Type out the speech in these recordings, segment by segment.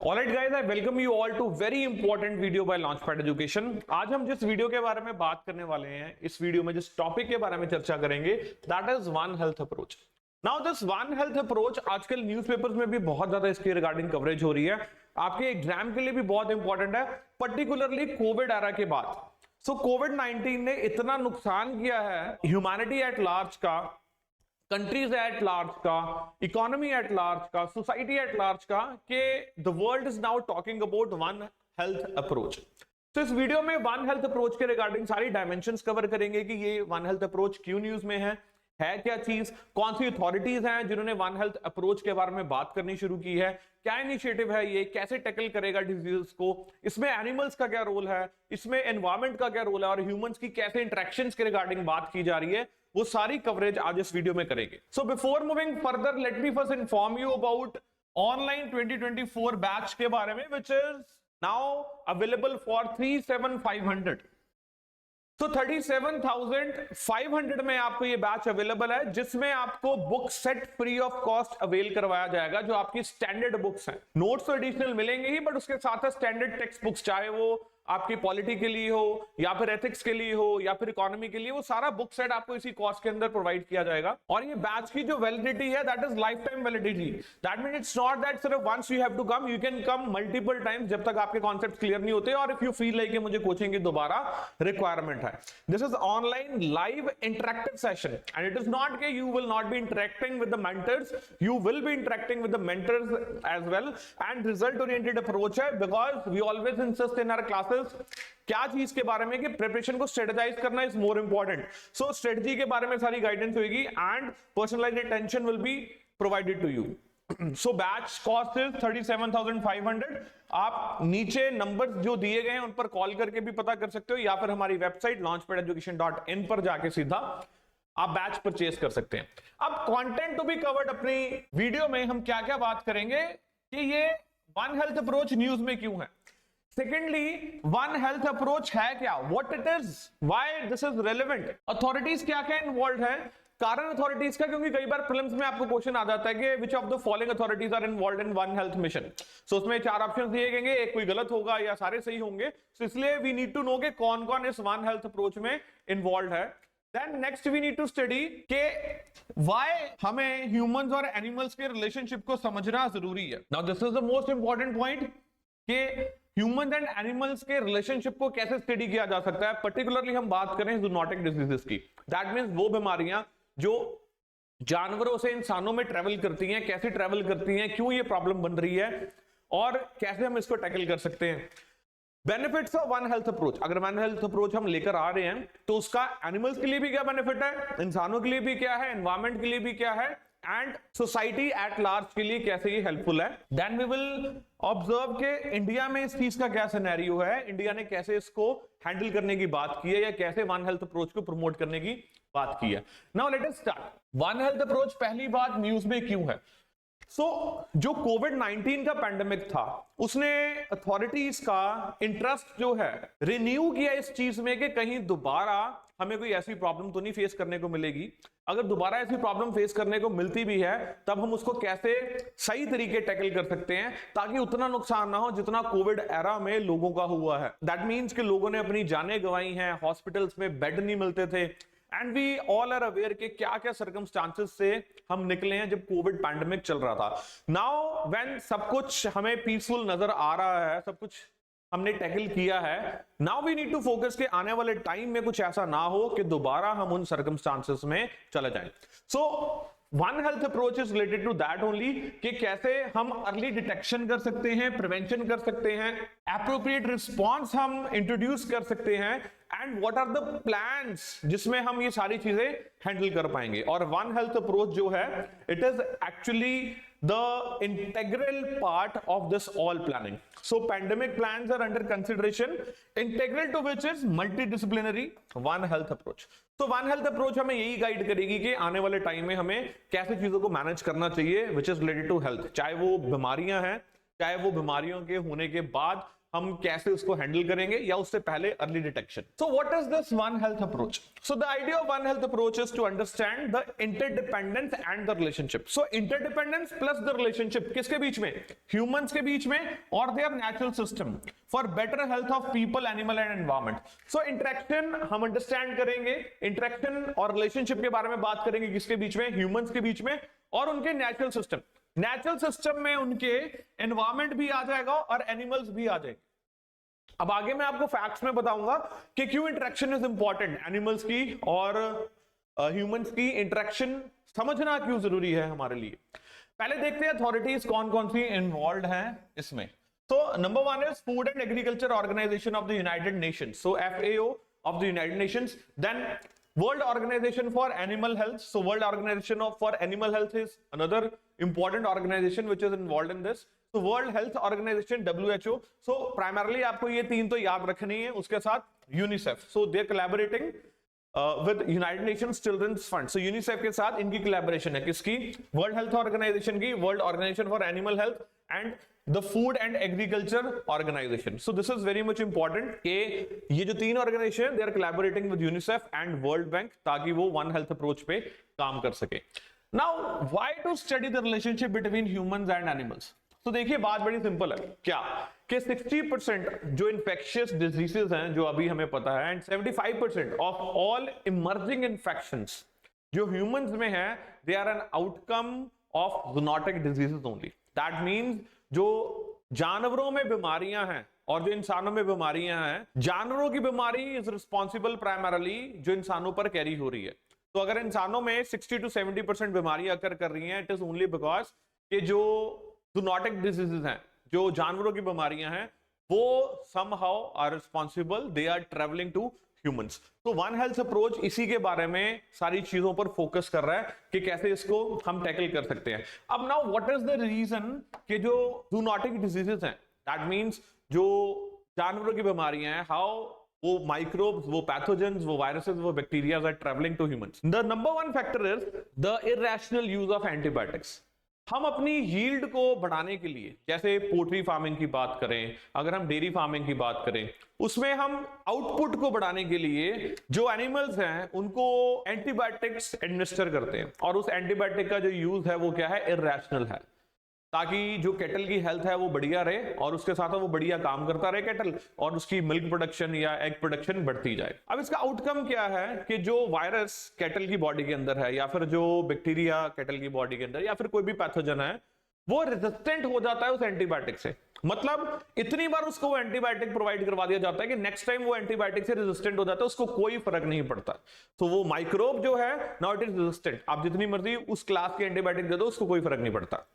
Alright guys, I welcome you all to very important video by Launchpad Education. आज हम जिस video के बारे में बात करने वाले हैं, इस वीडियो में जिस टॉपिक के बारे में चर्चा करेंगे, that is one health approach. Now this one health approach आजकल न्यूज़पेपर्स में भी बहुत ज्यादा इसकी रिगार्डिंग कवरेज हो रही है, आपके एग्जाम के लिए भी बहुत इंपॉर्टेंट है, पर्टिकुलरली कोविड एरा के बाद। सो कोविड-19 ने इतना नुकसान किया है ह्यूमैनिटी एट लार्ज का, कंट्रीज एट लार्ज का, इकोनॉमी एट लार्ज का, सोसाइटी एट लार्ज का, कि the world is now talking about one health approach. तो इस वीडियो में वन हेल्थ अप्रोच के रिगार्डिंग सारी डायमेंशंस कवर करेंगे कि ये वन हेल्थ अप्रोच क्यों न्यूज में है क्या चीज, कौन सी अथॉरिटीज हैं जिन्होंने वन हेल्थ अप्रोच के बारे में बात करनी शुरू की है, क्या इनिशिएटिव है ये, कैसे टैकल करेगा डिजीज को, इसमें एनिमल्स का क्या रोल है, इसमें एनवायरमेंट का क्या रोल है और ह्यूमंस की कैसे इंटरेक्शंस के रिगार्डिंग बात की जा रही है, वो सारी कवरेज आज इस वीडियो में करेंगे। So before moving further, let me first inform you about online 2024 batch के बारे में, which is now available for 37,500। तो 37,500 में आपको ये बैच अवेलेबल है, जिसमें आपको book set free of cost avail करवाया जाएगा, जो आपकी स्टैंडर्ड बुक्स हैं। नोट्स तो एडिशनल मिलेंगे ही, बट उसके साथ स्टैंडर्ड टेक्स्ट बुक्स, चाहे वो आपकी पॉलिटी के लिए हो या फिर एथिक्स के लिए हो या फिर इकोनॉमी के लिए, वो सारा बुक सेट आपको इसी कॉस्ट के अंदर प्रोवाइड किया जाएगा। और ये बैच की जो वैलिडिटी है, that is lifetime validity. That means it's not that सिर्फ once you have to come, you can come multiple times जब तक आपके कॉन्सेप्ट क्लियर नहीं होते और इफ यू फील लाइक मुझे कोचिंग की दोबारा रिक्वायरमेंट है। This is online live interactive session and it is not के you will not be interacting with the mentors, you will be interacting with the mentors as well, and result oriented approach है, because we always insist in our classes क्या चीज के बारे में कि preparation को strategize करना is more important. So strategy के बारे में सारी गाइडेंस होगी and personalized attention will be provided to you. So batch cost is 37,500। आप नीचे नंबर्स जो दिए गए हैं उन पर कॉल करके भी पता कर सकते हो, या फिर हमारी वेबसाइट launchpadeducation.in पर जाके सीधा आप बैच परचेज कर सकते हैं। अब कंटेंट टू बी कवर्ड अपनी वीडियो में हम क्या क्या बात करेंगे कि ये वन हेल्थ अप्रोच न्यूज में क्यों है, सेकेंडली वन हेल्थ अप्रोच है क्या, what it is, why this is relevant, authorities क्या क्या इन्वॉल्व है, कारण अथॉरिटीज का, क्योंकि कई बार प्रीलिम्स में आपको क्वेश्चन आ जाता है कि which of the following authorities are involve in one health mission. So उसमें 4 ऑप्शन दिए गए, एक कोई गलत होगा या सारे सही होंगे, so इसलिए वी नीड टू नो के कौन कौन इस वन हेल्थ अप्रोच में इन्वॉल्व है। Then next we need to study के why हमें ह्यूमंस और एनिमल्स के रिलेशनशिप को समझना जरूरी है। Now this is the most important point कि ह्यूमंस एंड एनिमल्स के रिलेशनशिप को कैसे स्टडी किया जा सकता है। पर्टिकुलरली हम बात करें जूनोटिक डिजीजेस की, दैट मींस वो बीमारियां जो जानवरों से इंसानों में ट्रेवल करती हैं, कैसे ट्रेवल करती हैं, क्यों ये प्रॉब्लम बन रही है और कैसे हम इसको टैकल कर सकते हैं। Benefits of one health approach, अगर वन हेल्थ अप्रोच हम लेकर आ रहे हैं तो उसका एनिमल्स के लिए भी क्या बेनिफिट है, इंसानों के लिए भी क्या है, एनवायरमेंट के लिए भी क्या है, एंड सोसाइटी एट लार्ज के लिए कैसे ये हेल्पफुल है। देन वी विल ऑब्जर्व के इंडिया में इस चीज का क्या सिनेरियो है, इंडिया ने कैसे इसको हैंडल करने की बात की है या कैसे वन हेल्थ अप्रोच को प्रमोट करने की बात की है। Now let us start. One health approach पहली बात न्यूज में क्यों है। जो कोविड-19 का पैंडेमिक था, उसने अथॉरिटीज का इंटरेस्ट जो है रिन्यू किया इस चीज में कि कहीं दोबारा हमें कोई ऐसी प्रॉब्लम तो नहीं फेस करने को मिलेगी। अगर दोबारा ऐसी प्रॉब्लम फेस करने को मिलती भी है, तब हम उसको कैसे सही तरीके टैकल कर सकते हैं ताकि उतना नुकसान ना हो जितना कोविड एरा में लोगों का हुआ है। दैट मीन्स कि लोगों ने अपनी जानें गंवाई हैं, हॉस्पिटल्स में बेड नहीं मिलते थे, and we all are aware के क्या क्या सर्कमस्टांसेस से हम निकले हैं जब कोविड पैंडेमिक चल रहा था। नाउ व्हेन सब कुछ हमें पीसफुल नजर आ रहा है, सब कुछ हमने टैकल किया है, now we need to focus के आने वाले टाइम में कुछ ऐसा ना हो कि दोबारा हम उन सर्कमस्टांसेस में चले जाएं। So one health approach is related to that only कि कैसे हम अर्ली डिटेक्शन कर सकते हैं, प्रिवेंशन कर सकते हैं, एप्रोप्रिएट रिस्पॉन्स हम इंट्रोड्यूस कर सकते हैं, and what are the plans जिसमें हम ये सारी चीजें हैंडल कर पाएंगे। और वन हेल्थ अप्रोच जो है, it is actually the integral part of this all planning. So pandemic plans are under consideration, integral to which is multidisciplinary one health approach. तो वन हेल्थ अप्रोच हमें यही guide करेगी कि आने वाले time में हमें कैसे चीजों को मैनेज करना चाहिए which is related to health, चाहे वो बीमारियां हैं, चाहे वो बीमारियों के होने के बाद हम कैसे उसको हैंडल करेंगे या उससे पहले early detection. So what is this one health approach? So the idea of one health approach is to understand the interdependence and the relationship. So interdependence plus the relationship किसके बीच में? ह्यूमंस के बीच में और their natural system for better health of people, animal and environment. So interaction हम understand करेंगे, interaction और रिलेशनशिप के बारे में बात करेंगे किसके बीच में? ह्यूमंस के बीच में और उनके नेचुरल सिस्टम। नेचुरल सिस्टम में उनके एनवायरमेंट भी आ जाएगा और एनिमल्स भी आ जाएंगे। अब आगे मैं आपको फैक्ट्स में बताऊंगा कि क्यों इंटरेक्शन इज इंपॉर्टेंट, एनिमल्स की और ह्यूमंस की इंटरेक्शन समझना क्यों जरूरी है हमारे लिए। पहले देखते हैं अथॉरिटीज कौन कौन सी इन्वॉल्व हैं इसमें। तो number 1 is Food and Agriculture Organization of the United Nations, so FAO of the United Nations. Then World Organization for Animal Health, so World Organization for Animal Health is another important organization which is involved in this. So World Health Organization, WHO. So primarily आपको ये तीन तो याद रखनी है, उसके साथ UNICEF. So they're collaborating with United Nations Children's Fund. So UNICEF के साथ इनकी collaboration है, किसकी? World Health Organization की, World Organization for Animal Health and the Food and Agriculture Organization. So this is very much important कि ये जो तीन organisation, they are collaborating with UNICEF and World Bank ताकि वो One Health approach पे काम कर सके. Now, why to study the relationship between humans and animals? तो देखिए बात बड़ी सिंपल है, क्या कि 60% जो इन्फेक्शियस डिजीजेस हैं जो अभी हमें पता है, and 75% of all emerging infections जो ह्यूमंस में है, they are an outcome of zoonotic diseases only. That means जो जानवरों में बीमारियां हैं और जो इंसानों में बीमारियां हैं, जानवरों की बीमारी इज रिस्पॉन्सिबल प्राइमरली जो इंसानों पर कैरी हो रही है। तो अगर इंसानों में 60 to 70% बीमारियां अकर कर रही हैं, इट इज ओनली बिकॉज कि जो ज़ूनोटिक डिजीजेस हैं, जो जानवरों की बीमारियां हैं, वो somehow are responsible, they are traveling to humans. तो वन हेल्थ अप्रोच इसी के बारे में सारी चीजों पर फोकस कर रहा है कि कैसे इसको हम टैकल कर सकते हैं। अब now what is the reason कि जो ज़ूनोटिक डिजीजेस हैं, दैट मींस जो जानवरों की बीमारियां हैं, हाउ वो माइक्रोब्स, वो पैथोजेंस, वो वायरसेस, वो bacteria are travelling to humans. The number 1 factor is the irrational use of antibiotics. हम अपनी यील्ड को बढ़ाने के लिए, जैसे पोल्ट्री फार्मिंग की बात करें, अगर हम डेयरी फार्मिंग की बात करें, उसमें हम आउटपुट को बढ़ाने के लिए जो एनिमल्स हैं उनको एंटीबायोटिक्स एडमिनिस्टर करते हैं, और उस एंटीबायोटिक का जो यूज है वो क्या है? इरैशनल है, ताकि जो कैटल की हेल्थ है वो बढ़िया रहे और उसके साथ वो बढ़िया काम करता रहे कैटल, और उसकी मिल्क प्रोडक्शन या एग प्रोडक्शन बढ़ती जाए। अब इसका आउटकम क्या है कि जो वायरस कैटल की बॉडी के अंदर है, या फिर जो बैक्टीरिया कैटल की बॉडी के अंदर, या फिर कोई भी पैथोजन है, वो रेजिस्टेंट हो जाता है उस एंटीबायोटिक से। मतलब इतनी बार उसको वो एंटीबायोटिक प्रोवाइड करवा दिया जाता है कि नेक्स्ट टाइम वो एंटीबायोटिक से रेजिस्टेंट हो जाता है, उसको कोई फर्क नहीं पड़ता। तो वो माइक्रोब जो है, नाउ इट इज रेजिस्टेंट, आप जितनी मर्जी उस क्लास की एंटीबायोटिक दे दो, उसको कोई फर्क नहीं पड़ता।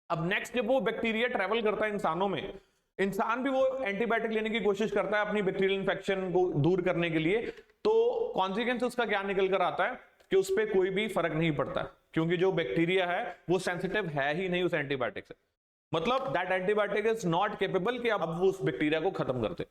अब नेक्स्ट जब वो बैक्टीरिया ट्रेवल करता है इंसानों में, इंसान भी वो एंटीबायोटिक लेने की कोशिश करता है अपनी बैक्टीरियल इंफेक्शन को दूर करने के लिए, तो कॉन्सिक्वेंस उसका क्या निकल कर आता है कि उस पर कोई भी फर्क नहीं पड़ता, क्योंकि जो बैक्टीरिया है वो सेंसिटिव है ही नहीं उस एंटीबायोटिक से। मतलब that antibiotic is not capable कि अब वो उस बैक्टीरिया को खत्म कर दे।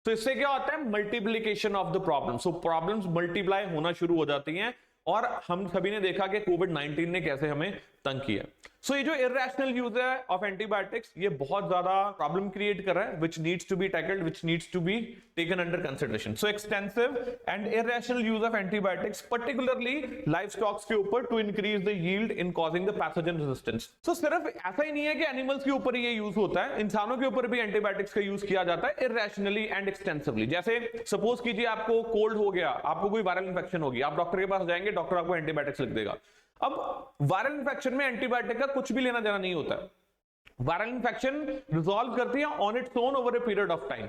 तो इससे क्या होता है? Multiplication of the problem. So problems multiply होना शुरू हो जाती हैं, और हम सभी ने देखा कि कोविड-19 ने कैसे हमें तंग किया। सो ये जो इरैशनल यूज है ऑफ एंटीबायोटिक्स, ये बहुत ज्यादा प्रॉब्लम क्रिएट कर रहा है, which needs to be tackled, which needs to be taken under consideration. So extensive and irrational use of antibiotics, particularly livestocks के ऊपर, to increase the yield in causing the pathogen resistance. So सिर्फ ऐसा ही नहीं है कि animals के ऊपर ये यूज होता है, इंसानों के ऊपर भी एंटीबायोटिक्स का यूज किया जाता है इरैशनली एंड एक्सटेंसिवली। जैसे सपोज कीजिए आपको कोल्ड हो गया, आपको कोई वायरल इंफेक्शन होगी, आप डॉक्टर के पास जाएंगे, डॉक्टर आपको एंटीबायोटिक्स लिख देगा। अब वायरल इंफेक्शन में एंटीबायोटिक का कुछ भी लेना देना नहीं होता है। वायरल इंफेक्शन रिजॉल्व करती है on its own over a period of time.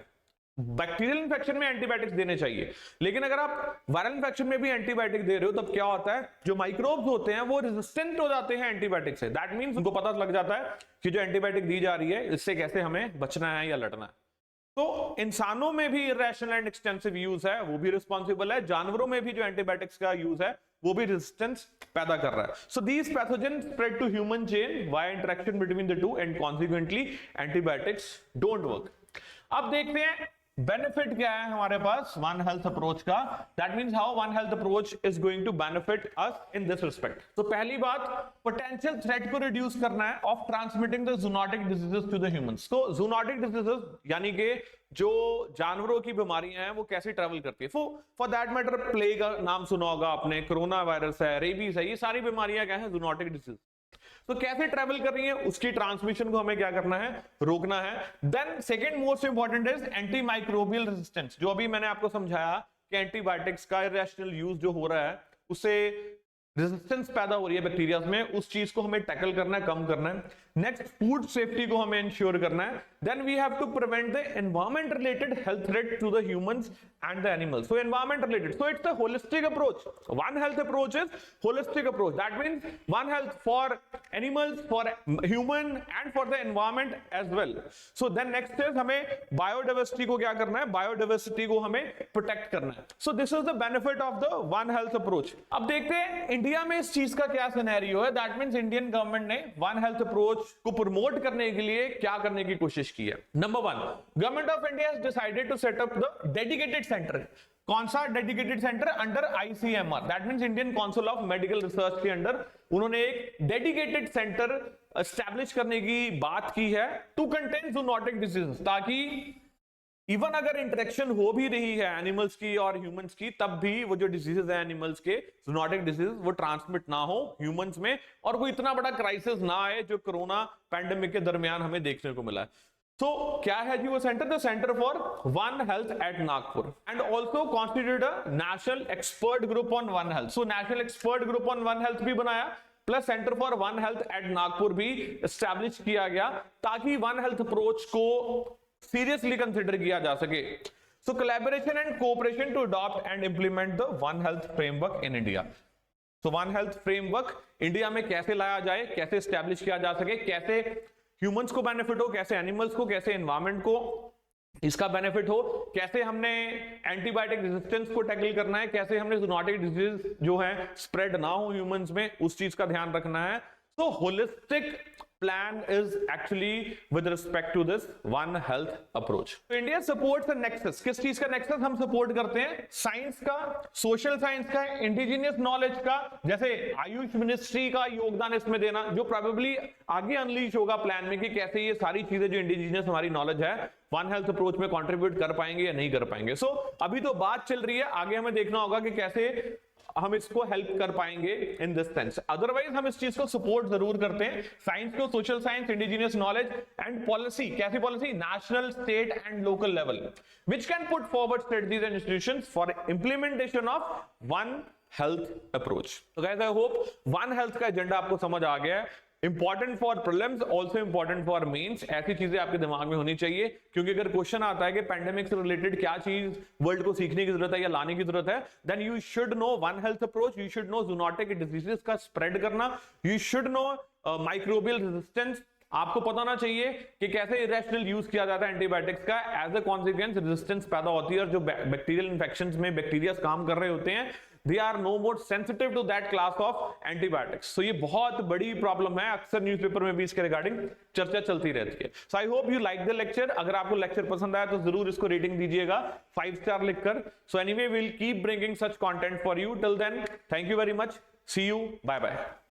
Bacterial infection में एंटीबायोटिक्स देने चाहिए, लेकिन अगर आप वायरल इंफेक्शन में भी एंटीबायोटिक दे रहे हो, तब क्या होता है? जो माइक्रोब्स होते हैं वो रेजिस्टेंट हो जाते हैं एंटीबायोटिक से। दैट मींस उनको पता लग जाता है कि जो एंटीबायोटिक दी जा रही है, इससे कैसे हमें बचना है या लड़ना है। तो इंसानों में भी इरैशनल एंड एक्सटेंसिव यूज है, वो भी रिस्पॉन्सिबल है। जानवरों में भी जो एंटीबायोटिक्स का यूज है वो भी रेजिस्टेंस पैदा कर रहा है। So these pathogen spread to human chain via interaction between the two, and consequently antibiotics don't work. अब देखते हैं बेनिफिट क्या है हमारे पास वन हेल्थ अप्रोच का, that means how one health approach is going to benefit us in this respect. तो पहली बात, पोटेंशियल थ्रेट को रिड्यूस करना है of transmitting the zoonotic diseases to the humans. तो जूनोटिक डिजीजेस यानी कि जो जानवरों की बीमारियां हैं वो कैसे ट्रेवल करती है, फॉर दैट मैटर प्लेग का नाम सुना होगा आपने, कोरोना वायरस है, रेबीज है, ये सारी बीमारियां क्या है, जूनोटिक डिजीज। तो कैसे ट्रेवल कर रही है, उसकी ट्रांसमिशन को हमें क्या करना है, रोकना है। Then second most important is anti microbial resistance. जो अभी मैंने आपको समझाया कि एंटीबायोटिक्स का इरेशनल यूज जो हो रहा है उससे रेजिस्टेंस पैदा हो रही है बैक्टीरिया में, उस चीज को हमें टैकल करना है, कम करना है। नेक्स्ट, फूड सेफ्टी को हमें इंश्योर करना है। Then we have to prevent the environment related health threat to the humans and the animals. So environment related, so it's a holistic approach. One health approach is holistic approach, that means one health for animals, for human and for the environment as well. So then next is हमें biodiversity को क्या करना है, biodiversity को हमें protect करना है। So this is the benefit of the one health approach. अब देखते हैं इंडिया में इस चीज का क्या सिनेरियो है। दैट मींस इंडियन गवर्नमेंट ने वन हेल्थ अप्रोच को प्रमोट करने के लिए क्या करने की कोशिश की है। Number one, government of India has decided to set up the dedicated centre. कौन सा dedicated centre, under ICMR, that means Indian Council of Medical Research के अंडर उन्होंने एक डेडिकेटेड सेंटर एस्टैब्लिश करने की बात की है टू कंटेन जूनोटिक डिजीज, ताकि इवन अगर इंटरेक्शन हो भी रही है एनिमल्स की और ह्यूमंस की, तब भी वो जो डिजीजेस है एनिमल्स के जूनोटिक डिजीज वो ट्रांसमिट ना हो ह्यूमंस में, और कोई इतना बड़ा क्राइसिस ना आए जो कोरोना पैंडेमिक के दरमियान हमें देखने को मिला है। तो क्या है जी वो centre, the centre for one health at Nagpur, and also constituted a national expert group on one health. So national expert group on one health भी बनाया, plus centre for one health at Nagpur भी एस्टैब्लिश किया गया, ताकि one health approach को seriously consider किया जा सके। So collaboration and cooperation to adopt and implement the one health framework in India. So one health framework India में कैसे लाया जाए, कैसे एस्टैब्लिश किया जा सके, कैसे ह्यूमंस को बेनिफिट हो, कैसे एनिमल्स को, कैसे एनवायरमेंट को इसका बेनिफिट हो, कैसे हमने एंटीबायोटिक रेजिस्टेंस को टैकल करना है, कैसे हमने जूनोटिक डिजीज जो है स्प्रेड ना हो ह्यूमंस में, उस चीज का ध्यान रखना है। So holistic plan is actually with respect to this one health approach. So India supports the nexus. किस चीज का nexus हम सपोर्ट करते हैं? साइंस का, सोशल साइंस का, इंडिजिनियस नॉलेज का, जैसे आयुष मिनिस्ट्री का योगदान इसमें देना, जो प्रोबेबली आगे अनलीश होगा प्लान में कि कैसे ये सारी चीजें जो इंडिजिनियस हमारी नॉलेज है वन हेल्थ अप्रोच में कंट्रीब्यूट कर पाएंगे या नहीं कर पाएंगे। सो अभी तो बात चल रही है, आगे हमें देखना होगा कि कैसे हम इसको हेल्प कर पाएंगे इन दिस सेंस। अदरवाइज हम इस चीज को सपोर्ट जरूर करते हैं, साइंस को, social science, indigenous knowledge and policy. कैसी policy? National, state and local level, which can put forward strategies and institutions for implementation of one health approach. तो guys I hope one health का agenda आपको समझ आ गया है। Important for prelims, also important for mains, ऐसी चीजें आपके दिमाग में होनी चाहिए, क्योंकि अगर क्वेश्चन आता है कि पैंडेमिक से रिलेटेड क्या चीज वर्ल्ड को सीखने की जरूरत है या लाने की जरूरत है, then you should know one health approach, you should know zoonotic diseases का स्प्रेड करना, you should know microbial resistance. आपको पता होना चाहिए कि कैसे इरेशनल यूज किया जाता है एंटीबायोटिक्स का, एज अ कॉन्सिक्वेंस रेजिस्टेंस पैदा होती है, और जो बैक्टीरियल इंफेक्शंस में बैक्टीरिया काम कर रहे होते हैं, they are no more sensitive to that class of antibiotics. So ये बहुत बड़ी प्रॉब्लम है, अक्सर न्यूज़पेपर में भी इसके रिगार्डिंग चर्चा चलती रहती है। So I hope you like the lecture. अगर आपको लेक्चर पसंद आया तो जरूर इसको रेटिंग दीजिएगा 5 स्टार लिखकर। So anyway, we'll keep bringing such content for you. Till then, thank you very much. See you. Bye bye.